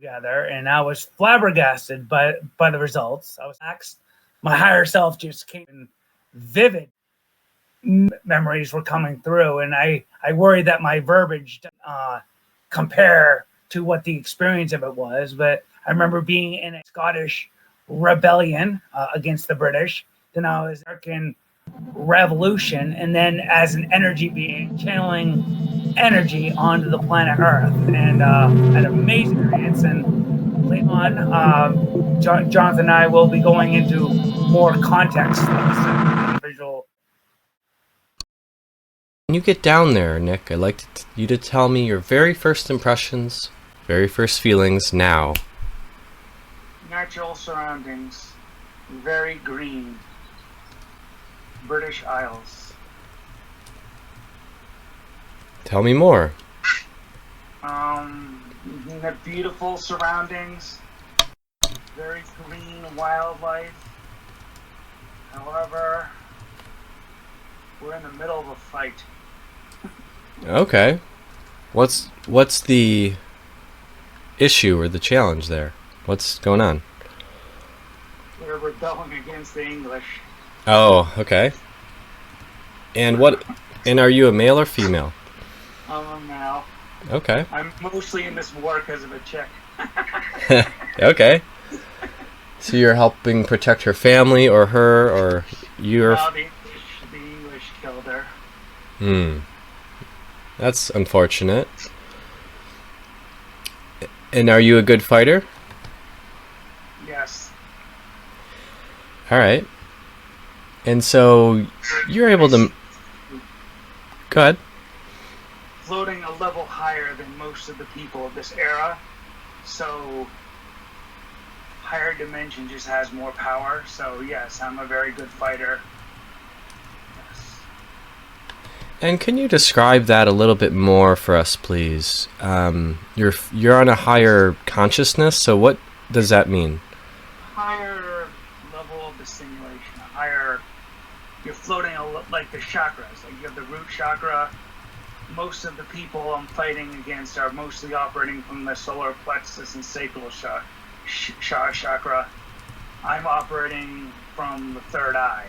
together, and I was flabbergasted by the results. I was asked, my higher self just came in vivid memories were coming through, and I worry that my verbiage compare to what the experience of it was. But I remember being in a Scottish rebellion against the British. Then I was American Revolution, and then as an energy being, channeling energy onto the planet Earth, and an amazing experience. And later on, Jonathan and I will be going into more context of this individual. When you get down there, Nick, I'd like you to tell me your very first impressions, very first feelings now. Natural surroundings, very green. British Isles. Tell me more. The beautiful surroundings, very green wildlife. However, we're in the middle of a fight. Okay. What's the issue or the challenge there? What's going on? We're rebelling against the English. Oh, okay. And are you a male or female? I'm a male. Okay. I'm mostly in this war because of a chick. Okay. So you're helping protect her family or her or you're... No, the English killed her. That's unfortunate. And are you a good fighter? Yes. All right. And so you're able to... Go ahead. Floating a level higher than most of the people of this era. So higher dimension just has more power. So yes, I'm a very good fighter. Yes. And can you describe that a little bit more for us, please? You're on a higher consciousness, so what does that mean? Higher level of the simulation, higher... You're floating like the chakras. Like you have the root chakra. Most of the people I'm fighting against are mostly operating from the solar plexus and sacral chakra. I'm operating from the third eye.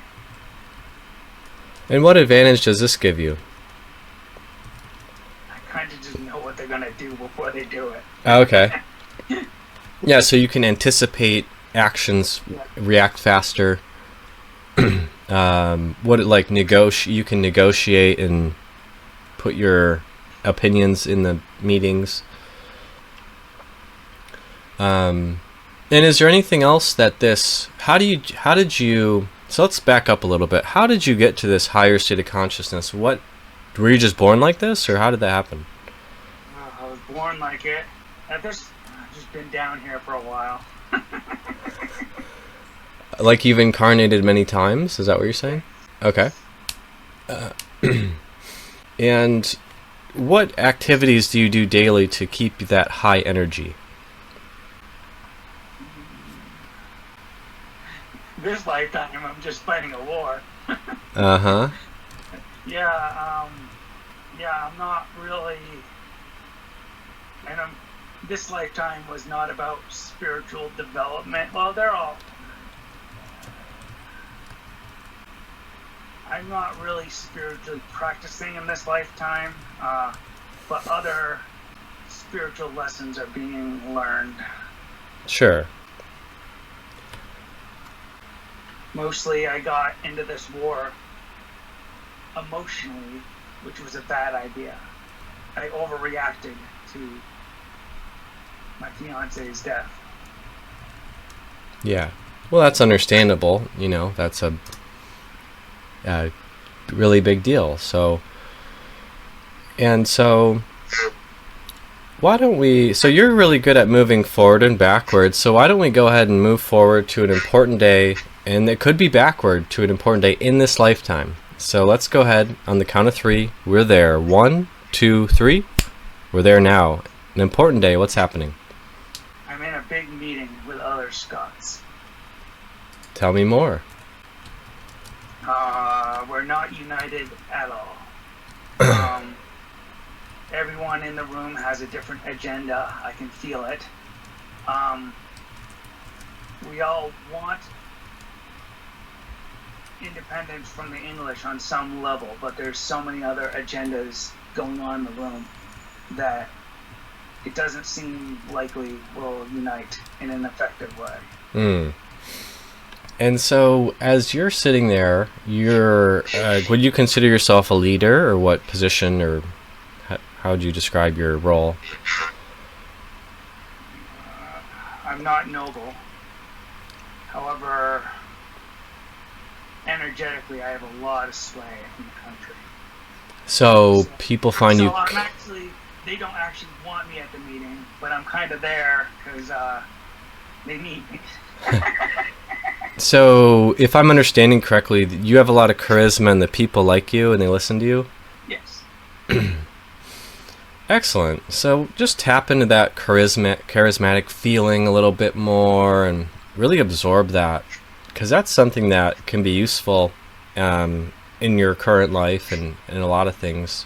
And what advantage does this give you? I kind of just know what they're going to do before they do it. Okay. Yeah, so you can anticipate actions, react faster. You can negotiate and put your opinions in the meetings. And is there anything else that so let's back up a little bit. How did you get to this higher state of consciousness? Were you just born like this, or how did that happen? I was born like it. I've just been down here for a while. Like you've incarnated many times? Is that what you're saying? Okay. And what activities do you do daily to keep that high energy? This lifetime, I'm just fighting a war. Uh-huh. I'm not really... And this lifetime was not about spiritual development. Well, I'm not really spiritually practicing in this lifetime, but other spiritual lessons are being learned. Sure. Mostly I got into this war emotionally, which was a bad idea. I overreacted to my fiance's death. Yeah. Well, that's understandable. That's a really big deal. So why don't we... So you're really good at moving forward and backwards. So why don't we go ahead and move forward to an important day, and it could be backward to an important day in this lifetime. So let's go ahead on the count of 3. We're there. 1, 2, 3. We're there now. An important day. What's happening? I'm in a big meeting with other Scots. Tell me more. We're not united at all. Everyone in the room has a different agenda. I can feel it. Um, we all want independence from the English on some level, but there's so many other agendas going on in the room that it doesn't seem likely we'll unite in an effective way. And so, as you're sitting there, would you consider yourself a leader, or what position, or how would you describe your role? I'm not noble. However, energetically, I have a lot of sway in the country. So people find you. So I'm actually, they don't actually want me at the meeting, but I'm kind of there because they need me. So, if I'm understanding correctly, you have a lot of charisma and the people like you and they listen to you? Yes. Excellent. So, just tap into that charismatic feeling a little bit more and really absorb that, because that's something that can be useful in your current life and a lot of things.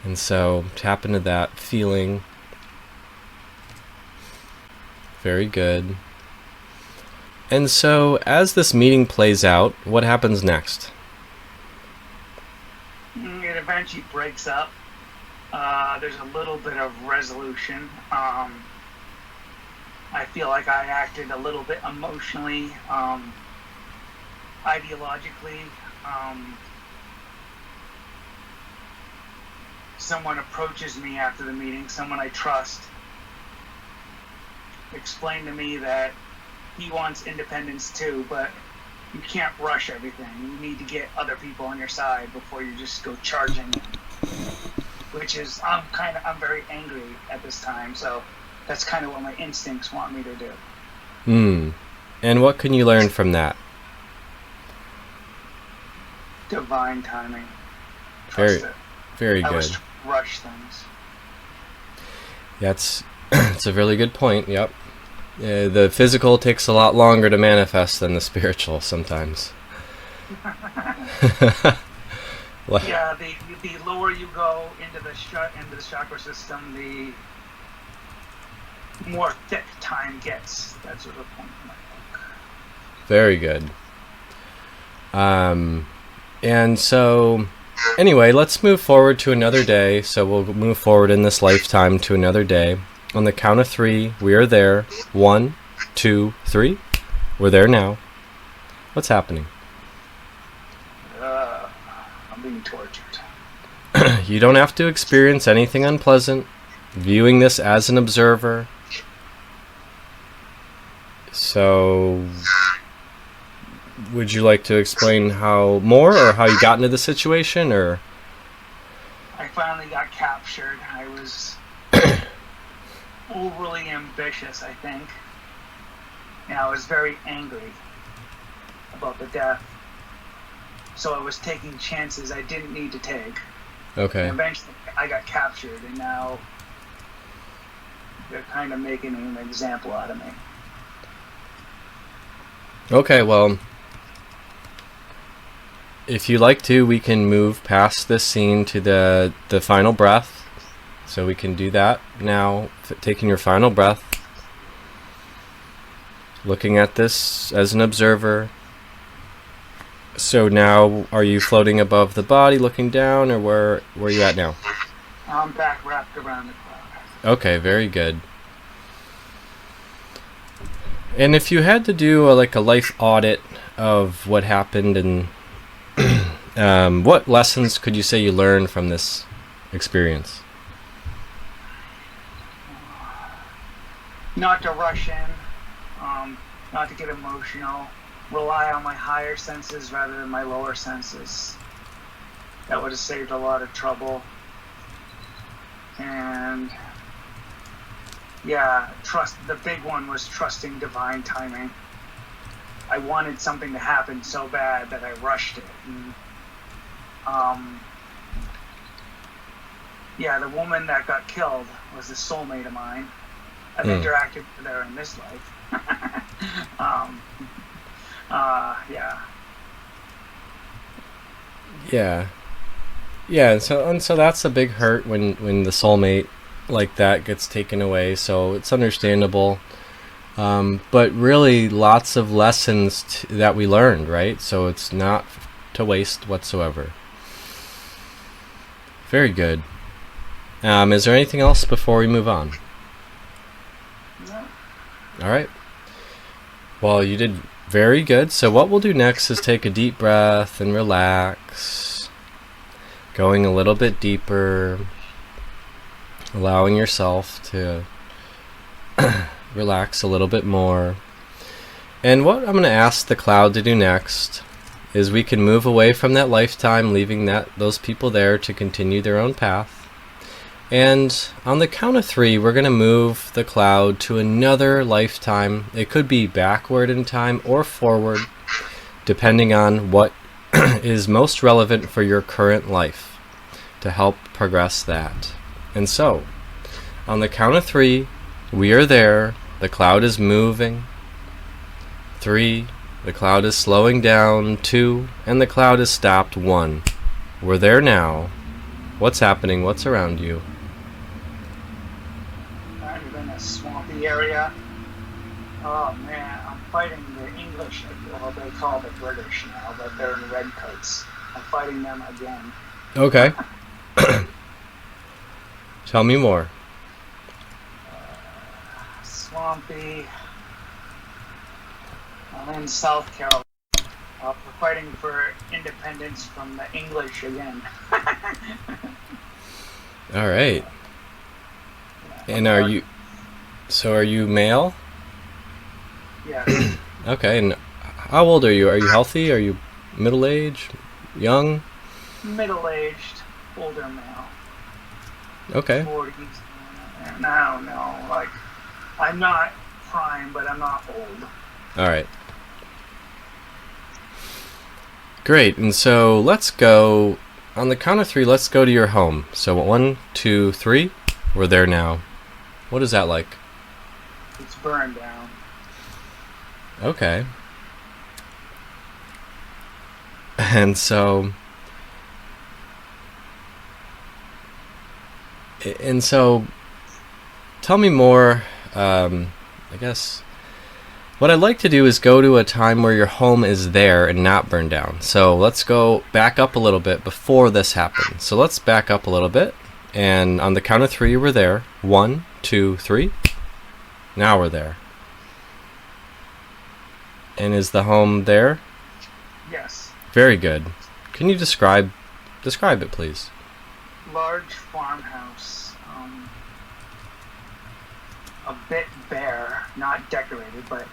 And so, tap into that feeling. Very good. And so, as this meeting plays out, what happens next? It eventually breaks up. There's a little bit of resolution. I feel like I acted a little bit emotionally, ideologically. Someone approaches me after the meeting, someone I trust, explained to me that he wants independence too, but you can't rush everything. You need to get other people on your side before you just go charging. Which is, I'm very angry at this time, so that's kind of what my instincts want me to do. And what can you learn from that? Divine timing. Trust it. Very I good. was rush things. That's it's a really good point. Yep. The physical takes a lot longer to manifest than the spiritual sometimes. Yeah, the lower you go into the chakra system, the more thick time gets. That's sort of the point of my book. Very good. And so, anyway, let's move forward to another day. So we'll move forward in this lifetime to another day. On the count of 3, we are there. 1, 2, 3. We're there now. What's happening? I'm being tortured. You don't have to experience anything unpleasant. Viewing this as an observer. So, would you like to explain how you got into the situation, or? I finally got captured. I was overly ambitious, I think. And I was very angry about the death. So I was taking chances I didn't need to take. Okay. And eventually I got captured, and now they're kind of making an example out of me. Okay, well, if you like to, we can move past this scene to the final breath. So we can do that now, taking your final breath, looking at this as an observer. So now, are you floating above the body, looking down, or where are you at now? I'm back wrapped around the cloud. Okay, very good. And if you had to do a life audit of what happened, and what lessons could you say you learned from this experience? Not to rush in, not to get emotional, rely on my higher senses rather than my lower senses. That would have saved a lot of trouble. And yeah, the big one was trusting divine timing. I wanted something to happen so bad that I rushed it. And, yeah, the woman that got killed was a soulmate of mine. I've interacted with her in this life. Yeah. Yeah. Yeah, and so that's a big hurt when the soulmate like that gets taken away, so it's understandable. But really, lots of lessons that we learned, right? So it's not to waste whatsoever. Very good. Is there anything else before we move on? No. All right. Well, you did very good. So what we'll do next is take a deep breath and relax. Going a little bit deeper. Allowing yourself to relax a little bit more. And what I'm going to ask the cloud to do next is we can move away from that lifetime, leaving those people there to continue their own path. And on the count of 3, we're going to move the cloud to another lifetime. It could be backward in time or forward, depending on what is most relevant for your current life to help progress that. And so, on the count of 3, we are there. The cloud is moving. 3, the cloud is slowing down. 2, and the cloud is stopped. 1, we're there now. What's happening? What's around you? I'm in a swampy area. Oh man, I'm fighting the English, well they call the British now, but they're in redcoats. I'm fighting them again. Okay. Tell me more. Swampy. I'm in South Carolina. We're fighting for independence from the English again. All right. And are you male? Yeah. Okay, and how old are you? Are you healthy? Are you middle-aged? Young? Middle-aged, older male. Okay. 40s. No, like, I'm not prime, but I'm not old. All right. Great, and so let's go, on the count of 3, let's go to your home. So 1, 2, 3, we're there now. What is that like? It's burned down. Okay. And so tell me more. I guess what I'd like to do is go to a time where your home is there and not burned down. So let's go back up a little bit before this happened. So let's back up a little bit, and on the count of 3 we're there. 1, 2, 3. Now we're there. And is the home there? Yes. Very good. Can you describe it, please? Large farmhouse. A bit bare, not decorated, but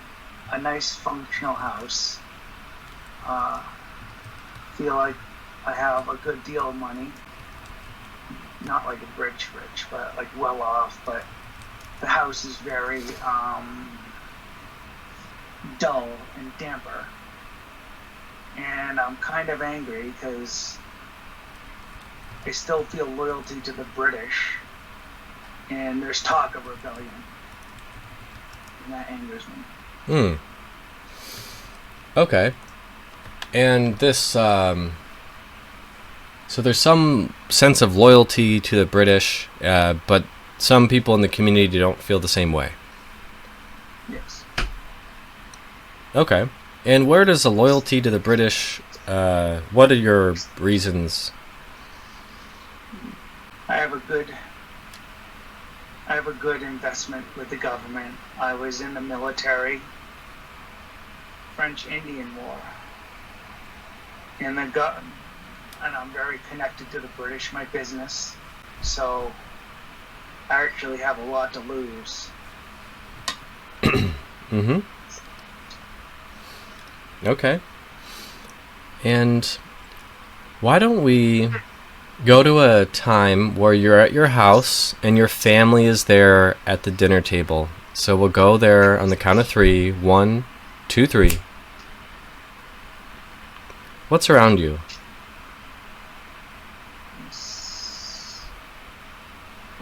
a nice functional house. Feel like I have a good deal of money. Not like a rich, but like well off. But the house is very dull and damper. And I'm kind of angry because I still feel loyalty to the British, and there's talk of rebellion, and that angers me. Okay. And this, so there's some sense of loyalty to the British, but some people in the community don't feel the same way. Yes. Okay. And where does the loyalty to the British, what are your reasons? I have a good investment with the government. I was in the military, French-Indian War, and and I'm very connected to the British, my business, so I actually have a lot to lose. Mm-hmm. Okay. And why don't we go to a time where you're at your house and your family is there at the dinner table. So we'll go there on the count of 3. 1, 2, 3. What's around you?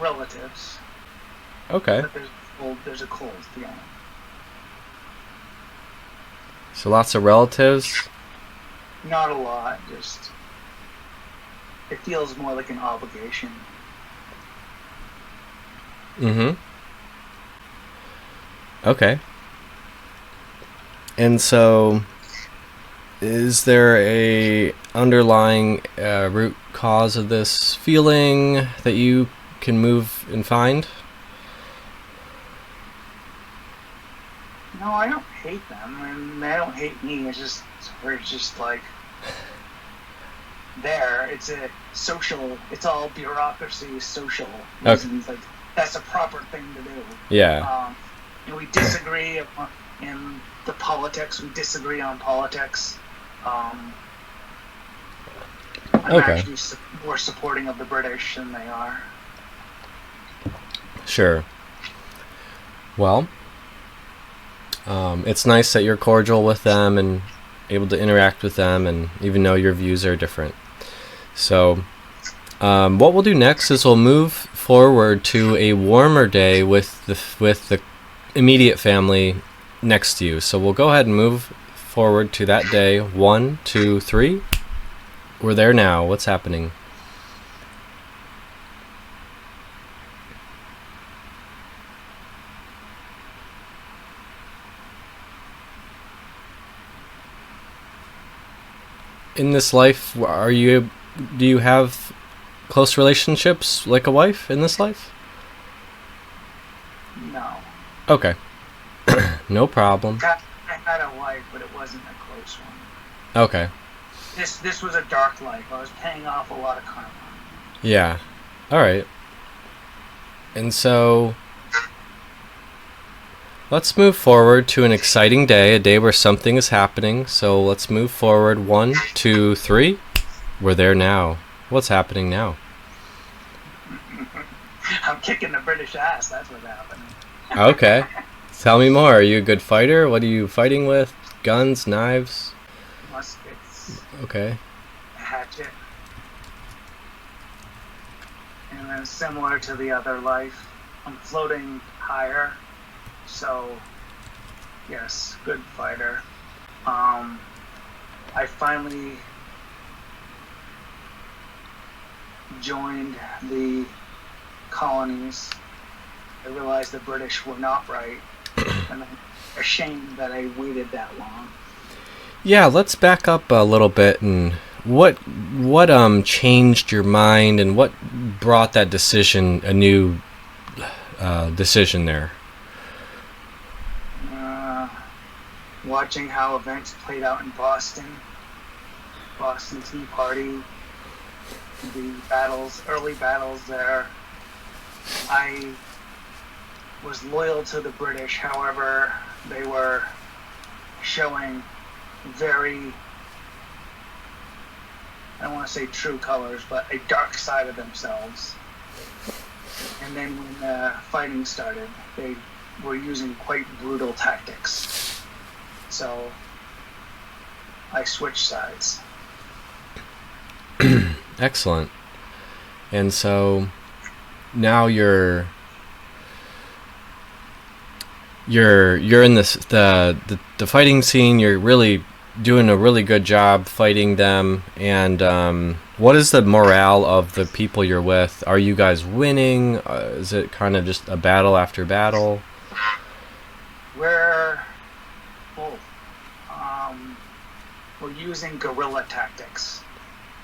Relatives. Okay. But there's a cold feeling. So lots of relatives. Not a lot, just it feels more like an obligation. Mm-hmm. Okay. And so, is there a underlying root cause of this feeling that you can move and find? No, I don't hate them, and they don't hate me. It's just we're just like there. It's a social. It's all bureaucracy, social reasons. Like that's a proper thing to do. Yeah. And we disagree in the politics. We disagree on politics. I'm Okay. actually more supporting of the British than they are. Sure. Well, it's nice that you're cordial with them and able to interact with them, and even though your views are different. So, what we'll do next is we'll move forward to a warmer day with the immediate family next to you. So we'll go ahead and move forward to that day. 1, 2, 3. We're there now. What's happening? In this life, do you have close relationships like a wife in this life? No. Okay. No problem. I had a wife, but it wasn't a close one. Okay. This was a dark life. I was paying off a lot of karma. Yeah. All right. And so let's move forward to an exciting day, a day where something is happening. So let's move forward. 1, 2, 3. We're there now. What's happening now? I'm kicking the British ass. That's what's happening. Okay. Tell me more. Are you a good fighter? What are you fighting with? Guns, knives? Muskets. Okay. A hatchet. And then similar to the other life, I'm floating higher. So, yes, good fighter. I finally joined the colonies. I realized the British were not right, and I'm ashamed that I waited that long. Yeah, let's back up a little bit and what changed your mind and what brought that decision, a new decision there? Watching how events played out in Boston Tea Party, the early battles there. I was loyal to the British, however, they were showing very, I don't want to say true colors, but a dark side of themselves. And then when the fighting started, they were using quite brutal tactics. So I switched sides. Excellent. And so now you're in the fighting scene. You're really doing a really good job fighting them. And what is the morale of the people you're with? Are you guys winning? Is it kind of just a battle after battle? We're both. We're using guerrilla tactics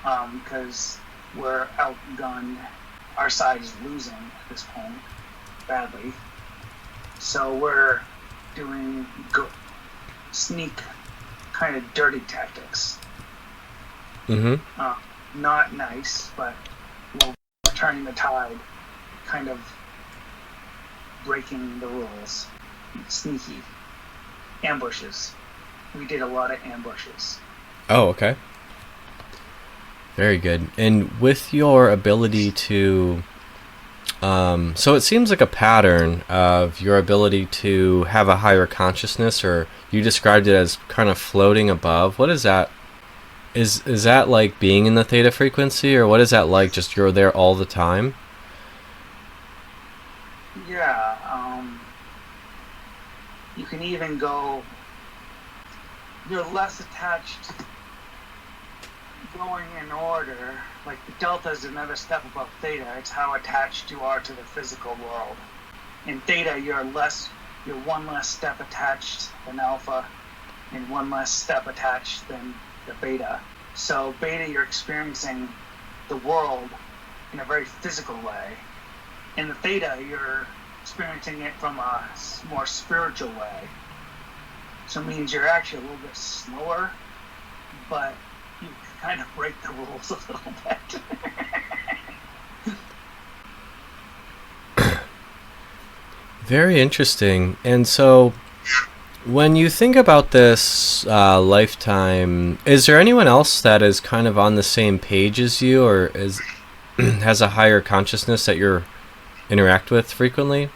because we're outgunned. Our side is losing at this point badly. So we're doing sneak, kind of dirty tactics. Mm-hmm. Not nice, but we're turning the tide, kind of breaking the rules. Sneaky. Ambushes. We did a lot of ambushes. Oh, okay. Very good. And with your ability to so it seems like a pattern of your ability to have a higher consciousness, or you described it as kind of floating above. What is that? Is that like being in the theta frequency, or what is that like? Just you're there all the time? Yeah. You can even go. You're less attached. Going in order, like the delta is another step above theta. It's how attached you are to the physical world. In theta, you're one less step attached than alpha, and one less step attached than the beta. So beta, you're experiencing the world in a very physical way. In the theta, you're experiencing it from a more spiritual way. So it means you're actually a little bit slower, but you kind of break the rules a little bit. Very interesting. And so, when you think about this lifetime, is there anyone else that is kind of on the same page as you, or has a higher consciousness that you interact with frequently?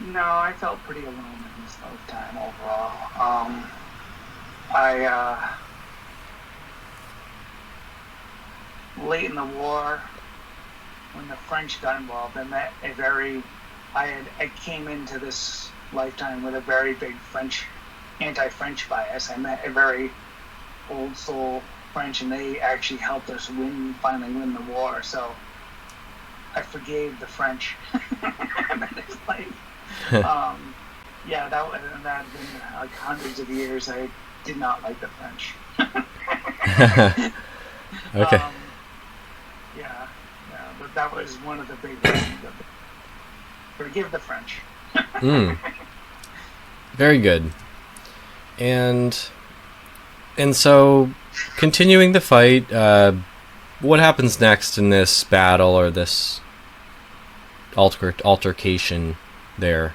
No, I felt pretty alone in this lifetime overall. I late in the war, when the French got involved, I came into this lifetime with a very big anti-French bias. I met a very old soul French, and they actually helped us finally win the war. So I forgave the French. Yeah, that had been like hundreds of years. I did not like the French. Okay. Yeah, but that was one of the big things. Forgive the French. Very good. And so, continuing the fight, what happens next in this battle or this altercation there?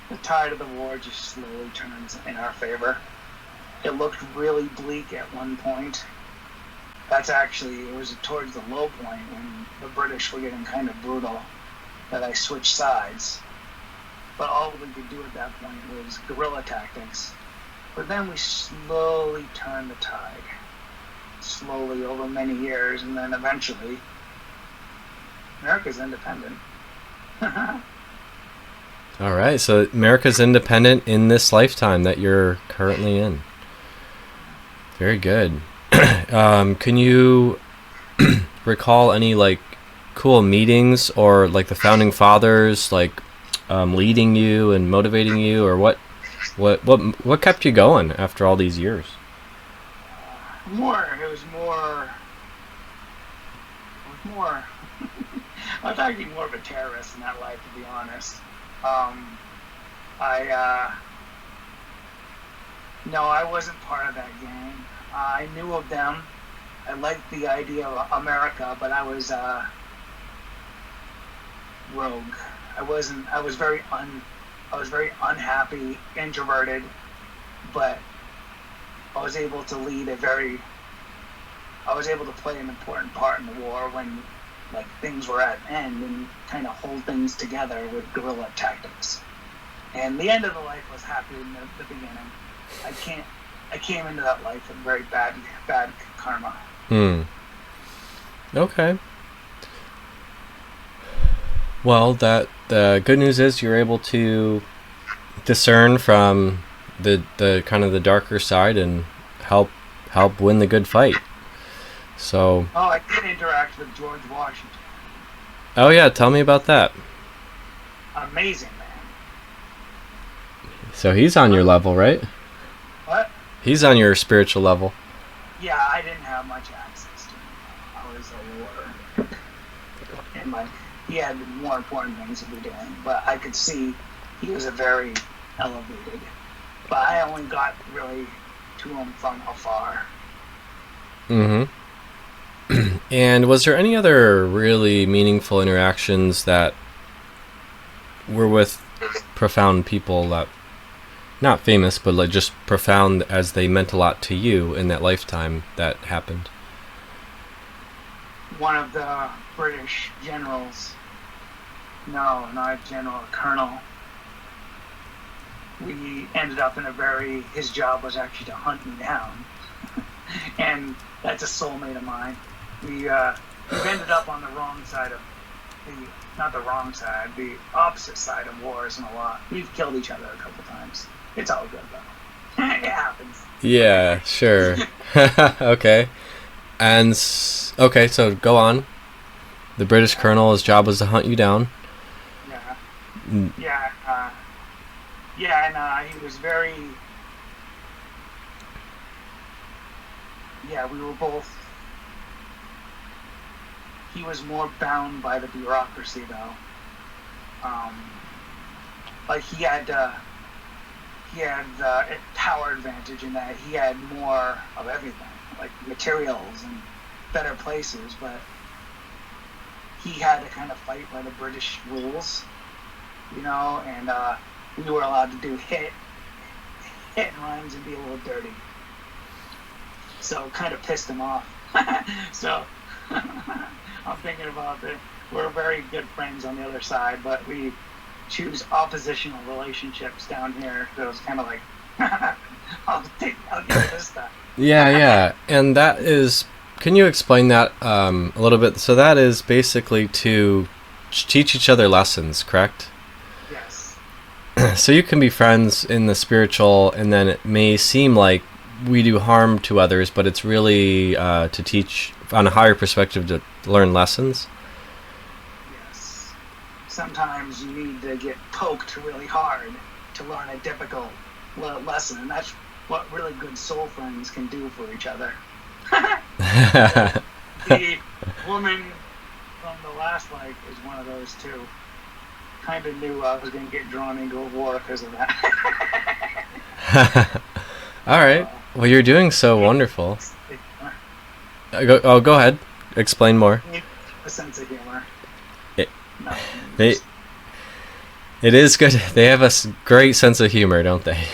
The tide of the war just slowly turns in our favor. It looked really bleak at one point. It was towards the low point when the British were getting kind of brutal that I switched sides. But all we could do at that point was guerrilla tactics. But then we slowly turned the tide. Slowly over many years, and then eventually America's independent. All right, so America's independent in this lifetime that you're currently in. Very good. Can you recall any like cool meetings or like the founding fathers like leading you and motivating you, or what kept you going after all these years? It was I was actually more of a terrorist in that life, to be honest. I wasn't part of that gang. I knew of them. I liked the idea of America, but I was rogue. I was very unhappy, introverted, but I was able to play an important part in the war when like things were at end, and kind of hold things together with guerrilla tactics. And the end of the life was happy in the beginning. I came into that life with very bad karma. Okay. Well, the good news is you're able to discern from the kind of the darker side and help win the good fight. So. Oh, I did interact with George Washington. Oh yeah, tell me about that. Amazing, man. So he's on your level, right? What? He's on your spiritual level. Yeah, I didn't have much access to him. I was a warrior. And he had more important things to be doing, but I could see he was a very elevated. But I only got really to him from afar. Mm-hmm. And was there any other really meaningful interactions that were with profound people that, not famous, but like just profound as they meant a lot to you in that lifetime that happened? One of the British generals, no, not a general, a colonel, we ended up his job was actually to hunt me down. And that's a soulmate of mine. We've ended up on the wrong side of the opposite side of wars and a lot. We've killed each other a couple times. It's all good though. It happens. Yeah, sure. Okay. And okay, so go on. The British colonel, his job was to hunt you down. Yeah. Mm. And he was very. Yeah, we were both. He was more bound by the bureaucracy, though. Like he had the power advantage in that he had more of everything, like materials and better places, but he had to kind of fight by the British rules, and we were allowed to do hit and runs and be a little dirty. So it kind of pissed him off. So I'm thinking about it. We're very good friends on the other side, but we choose oppositional relationships down here. So it's kind of like, I'll give you this stuff. Yeah. And that is, can you explain that a little bit? So that is basically to teach each other lessons, correct? Yes. So you can be friends in the spiritual, and then it may seem like we do harm to others, but it's really to teach on a higher perspective, to learn lessons. Yes. Sometimes you need to get poked really hard to learn a difficult lesson, and that's what really good soul friends can do for each other. The woman from the last life is one of those too. Kind of knew I was going to get drawn into a war because of that. All right. Well, you're doing so wonderful. Go ahead. Explain more. A sense of humor. It is good. They have a great sense of humor, don't they?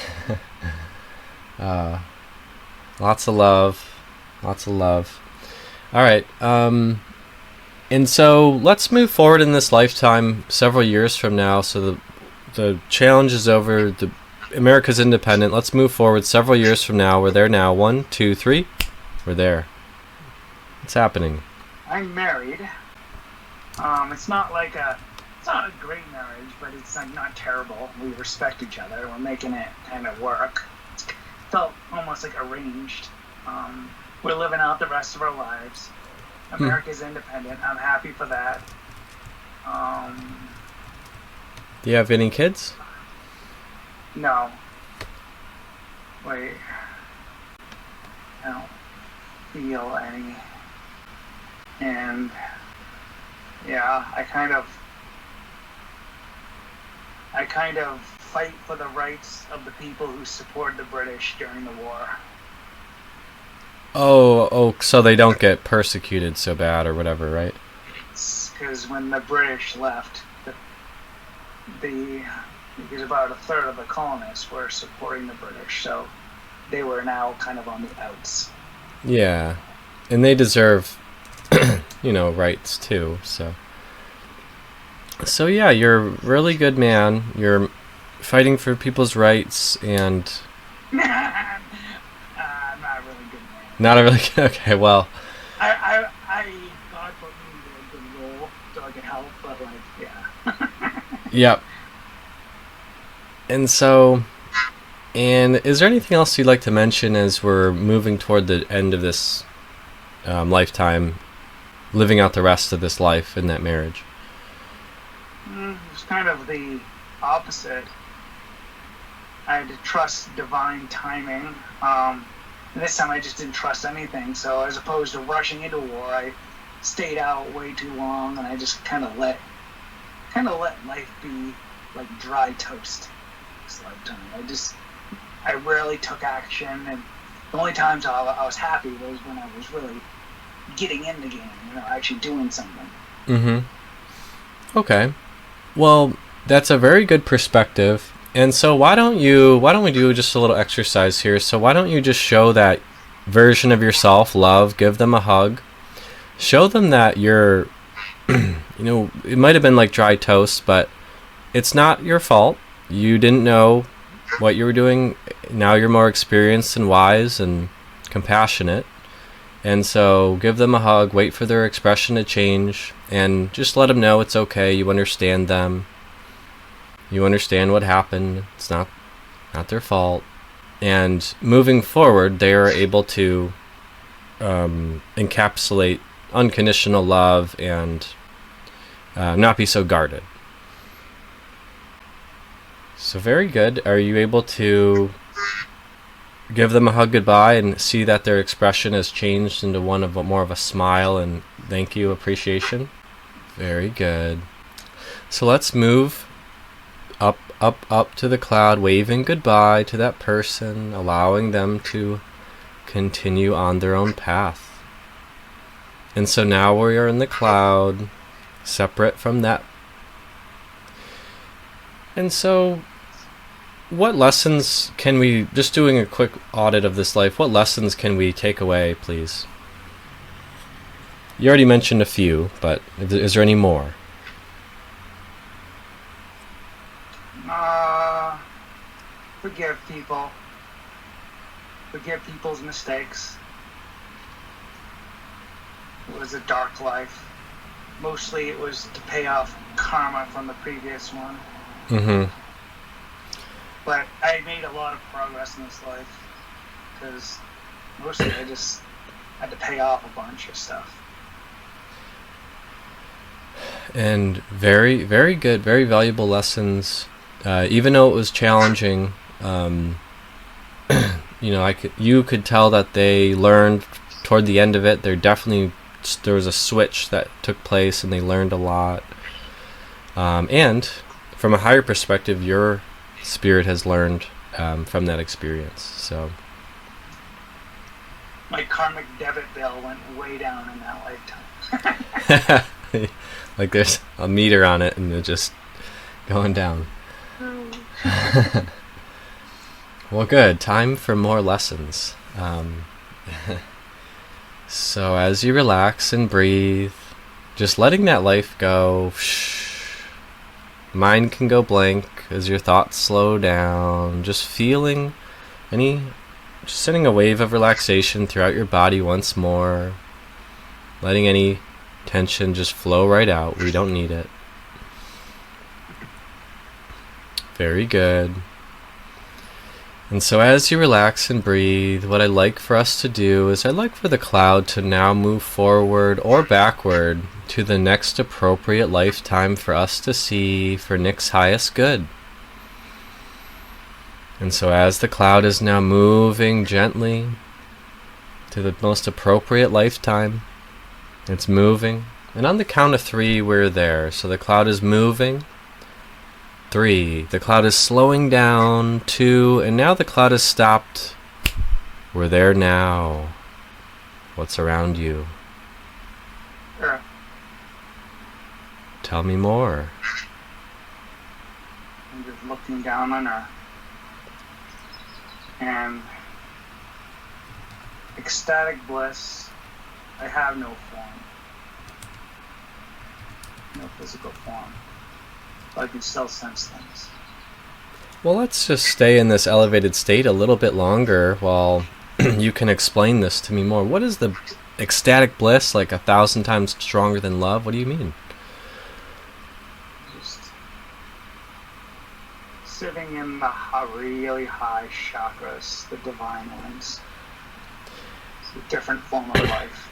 Lots of love. All right. And so let's move forward in this lifetime several years from now. So the challenge is over. America's independent. Let's move forward several years from now. We're there now. 1, 2, 3. We're there. What's happening? I'm married. It's not a great marriage, but it's like not terrible. We respect each other. We're making it kind of work. It felt almost like arranged. We're living out the rest of our lives. America's independent. I'm happy for that. Do you have any kids? No. Wait. I don't feel any. And yeah, I kind of fight for the rights of the people who supported the British during the war. Oh, so they don't get persecuted so bad or whatever, right? Because when the British left, because about a third of the colonists were supporting the British, so they were now kind of on the outs. Yeah, and they deserve, rights too. So yeah, you're a really good man. You're fighting for people's rights, and I'm not a really good man. Not a really good. Okay, well. God put me in a good role so I can help, but yeah. Yep. And is there anything else you'd like to mention as we're moving toward the end of this lifetime, living out the rest of this life in that marriage? It's kind of the opposite. I had to trust divine timing. This time I just didn't trust anything, so as opposed to rushing into war, I stayed out way too long, and I just kind of let life be like dry toast this lifetime. I rarely took action, and the only times I was happy was when I was really getting in the game, actually doing something. Mm-hmm. Okay. Well, that's a very good perspective. And so why don't we do just a little exercise here? So why don't you just show that version of yourself love, give them a hug, show them that you're, it might have been like dry toast, but it's not your fault. You didn't know what you were doing. Now you're more experienced and wise and compassionate. And so give them a hug, wait for their expression to change, and just let them know it's okay. You understand them. You understand what happened. It's not their fault. And moving forward, they are able to encapsulate unconditional love and not be so guarded. So very good. Are you able to give them a hug goodbye and see that their expression has changed into one of more of a smile and thank you, appreciation? Very good. So let's move up, up, up to the cloud, waving goodbye to that person, allowing them to continue on their own path. And so now we are in the cloud, separate from that. And so what lessons can we, just doing a quick audit of this life, what lessons can we take away, please? You already mentioned a few, but is there any more? Forgive people. Forgive people's mistakes. It was a dark life. Mostly it was to pay off karma from the previous one. Mm-hmm. But I made a lot of progress in this life because mostly I just had to pay off a bunch of stuff. And very, very good, very valuable lessons. Even though it was challenging, you could tell that they learned toward the end of it. There was a switch that took place, and they learned a lot. And from a higher perspective, your spirit has learned from that experience. So my karmic debit bill went way down in that lifetime. Like there's a meter on it, and it's just going down. Well, good. Time for more lessons. So as you relax and breathe, just letting that life go. Mind can go blank as your thoughts slow down. Just sending a wave of relaxation throughout your body once more. Letting any tension just flow right out. We don't need it. Very good. And so as you relax and breathe, what I'd like for us to do is I'd like for the cloud to now move forward or backward to the next appropriate lifetime for us to see for Nick's highest good. And so as the cloud is now moving gently to the most appropriate lifetime, it's moving. And on the count of 3, we're there. So the cloud is moving. 3. The cloud is slowing down. 2. And now the cloud has stopped. We're there now. What's around you? Earth. Tell me more. I'm just looking down on Earth. And ecstatic bliss. I have no form. No physical form. But I can still sense things. Well, let's just stay in this elevated state a little bit longer while you can explain this to me more. What is the ecstatic bliss, like 1,000 times stronger than love? What do you mean? Just sitting in the really high chakras, the divine ones. It's a different form of life.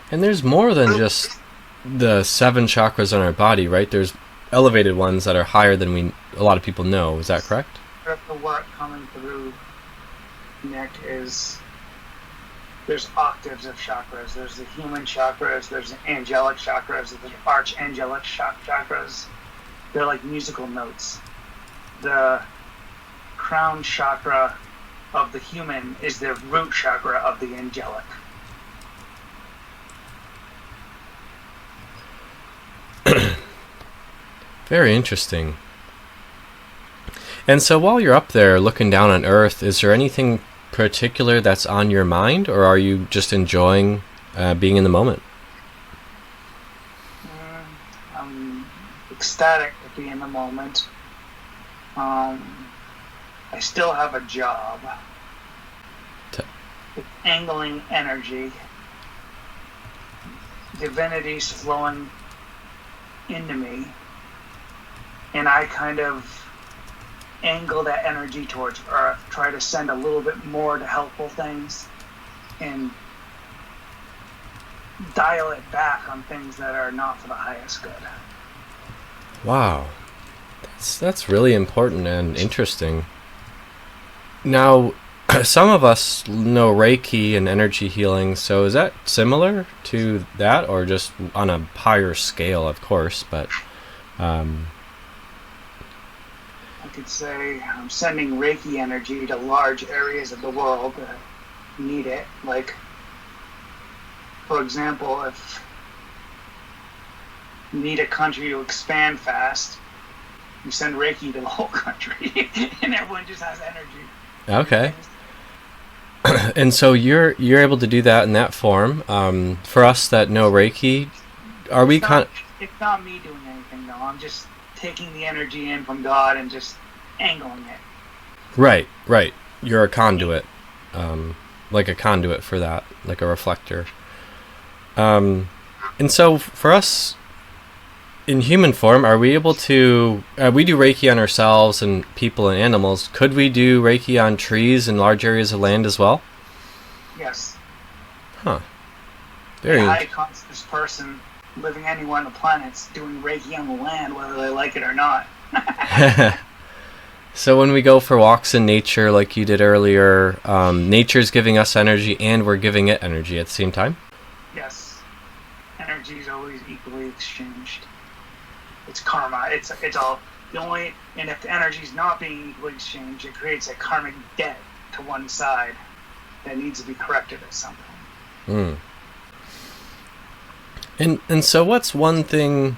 And there's more than just the 7 chakras on our body, right? There's elevated ones that are higher than a lot of people know. Is that correct? The work coming through, Nick, is there's octaves of chakras. There's the human chakras, there's the angelic chakras, there's archangelic chakras. They're like musical notes. The crown chakra of the human is the root chakra of the angelic. Very interesting. And so while you're up there looking down on Earth, is there anything particular that's on your mind, or are you just enjoying being in the moment? I'm ecstatic to be in the moment. I still have a job. With angling energy. Divinity's flowing into me. And I kind of angle that energy towards Earth, try to send a little bit more to helpful things, and dial it back on things that are not for the highest good. Wow. That's really important and interesting. Now, some of us know Reiki and energy healing, so is that similar to that, or just on a higher scale, of course, but... I could say I'm sending Reiki energy to large areas of the world that need it. Like, for example, if you need a country to expand fast, you send Reiki to the whole country, and everyone just has energy. Okay. And so you're able to do that in that form. For us that know Reiki, are we kind of... It's not me doing anything, though. I'm just taking the energy in from God and just angling it. Right. You're a conduit, like a conduit for that, like a reflector. And so for us, in human form, are we able to... we do Reiki on ourselves and people and animals. Could we do Reiki on trees and large areas of land as well? Yes. Huh. Very a high conscious person living anywhere on the planet's doing Reiki on the land, whether they like it or not. So when we go for walks in nature, like you did earlier, nature's giving us energy and we're giving it energy at the same time? Yes. Energy is always equally exchanged. It's karma. It's all the only, and if the energy is not being equally exchanged, it creates a karmic debt to one side that needs to be corrected at some point. And so what's one thing